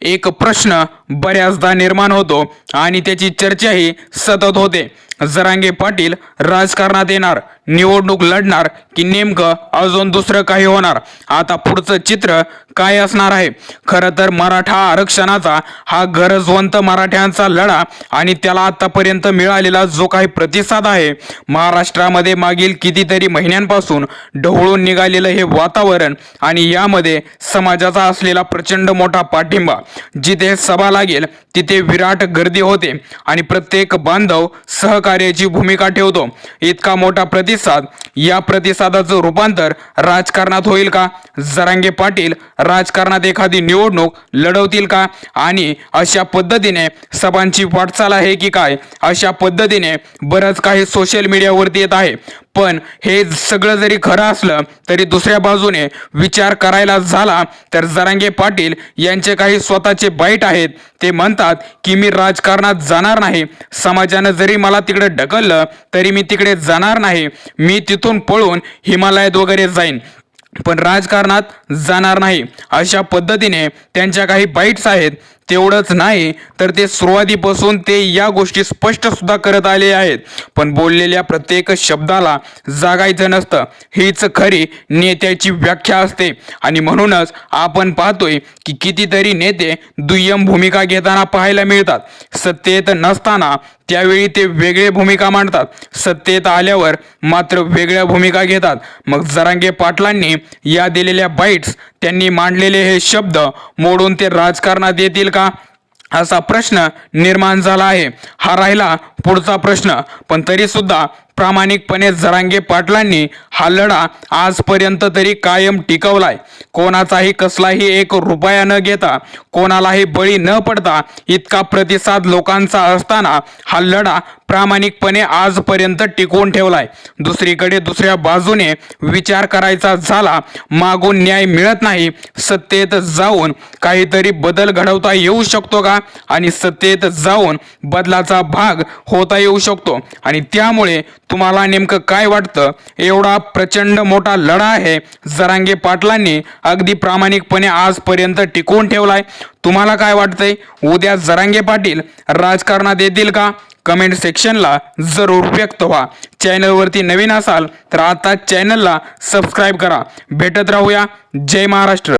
एक प्रश्न बऱ्याचदा निर्माण होतो आणि त्याची चर्चाही सतत होते. जरांगे पाटील राजकारणात येणार, निवडणूक लढणार की नेमकं अजून दुसरं काही होणार? आता पुढचं चित्र काय असणार आहे? खरं तर मराठा आरक्षणाचा हा गरजवंत मराठ्यांचा लढा आणि त्याला आतापर्यंत मिळालेला जो काही प्रतिसाद आहे, महाराष्ट्रामध्ये मागील कितीतरी महिन्यांपासून ढवळून निघालेलं हे वातावरण आणि यामध्ये समाजाचा असलेला प्रचंड मोठा पाठिंबा, जिथे सभा लागेल तिथे विराट गर्दी होते आणि प्रत्येक बांधव सहकार्याची भूमिका ठेवतो. इतका मोठा प्रतिसाद, या प्रतिसादाचं रूपांतर राजकारणात होईल का? जरांगे पाटील राजकारणात एखादी निवडणूक लढवतील का? आणि अशा पद्धतीने सभांची वाटचाल आहे की काय, अशा पद्धतीने बरंच काही सोशल मीडियावरती येत आहे. पण हे सगळं जरी खरं असलं तरी दुसऱ्या बाजूने विचार करायला झाला तर जरांगे पाटील यांचे काही स्वतःचे बाईट आहेत. ते म्हणतात की मी राजकारणात जाणार नाही, समाजानं जरी मला तिकडे ढकललं तरी मी तिकडे जाणार नाही, मी तिथून पळून हिमालयात वगैरे जाईन पण राजकारणात जाणार नाही. अशा पद्धतीने त्यांच्या काही बाईट्स आहेत. तेवढंच नाही तर ते सुरुवातीपासून ते या गोष्टी स्पष्ट सुद्धा करत आले आहेत. पण बोललेल्या प्रत्येक शब्दाला जागायचं नसतं, हीच खरी नेत्याची व्याख्या असते. आणि म्हणूनच आपण पाहतोय की कितीतरी नेते दुय्यम भूमिका घेताना पाहायला मिळतात. सत्तेत नसताना त्यावेळी ते वेगळे भूमिका मांडतात, सत्तेत आल्यावर मात्र वेगळ्या भूमिका घेतात. मग जरांगे पाटलांनी या दिलेल्या बाईट्स, त्यांनी मांडलेले हे शब्द मोडून ते राजकारणात येतील का, असा प्रश्न निर्माण झाला आहे. हा राहिला पुढचा प्रश्न. पण तरी सुद्धा प्रामाणिकपणे जरांगे पाटलांनी हा लढा आजपर्यंत तरी कायम टिकवलाय. कोणाचाही कसलाही एक रुपया न घेता, कोणालाही बळी न पडता इतका प्रतिसाद लोकांचा असताना हा लढा प्रामाणिकपणे आजपर्यंत टिकवून ठेवलाय. दुसरीकडे दुसऱ्या बाजूने विचार करायचा झाला, मागून न्याय मिळत नाही, सत्तेत जाऊन काहीतरी बदल घडवता येऊ शकतो का, आणि सत्तेत जाऊन बदलाचा भाग होता येऊ शकतो. आणि त्यामुळे तुम्हाला नेमकं काय वाटतं? एवढा प्रचंड मोठा लढा आहे जरांगे पाटलांनी अगदी प्रामाणिकपणे आजपर्यंत टिकवून ठेवलाय. तुम्हाला काय वाटतंय? उद्या जरांगे पाटील राजकारणात येतील का? कमेंट सेक्शनला जरूर व्यक्त व्हा. चॅनलवरती नवीन असाल तर आता चॅनलला सबस्क्राईब करा. भेटत राहूया. जय महाराष्ट्र.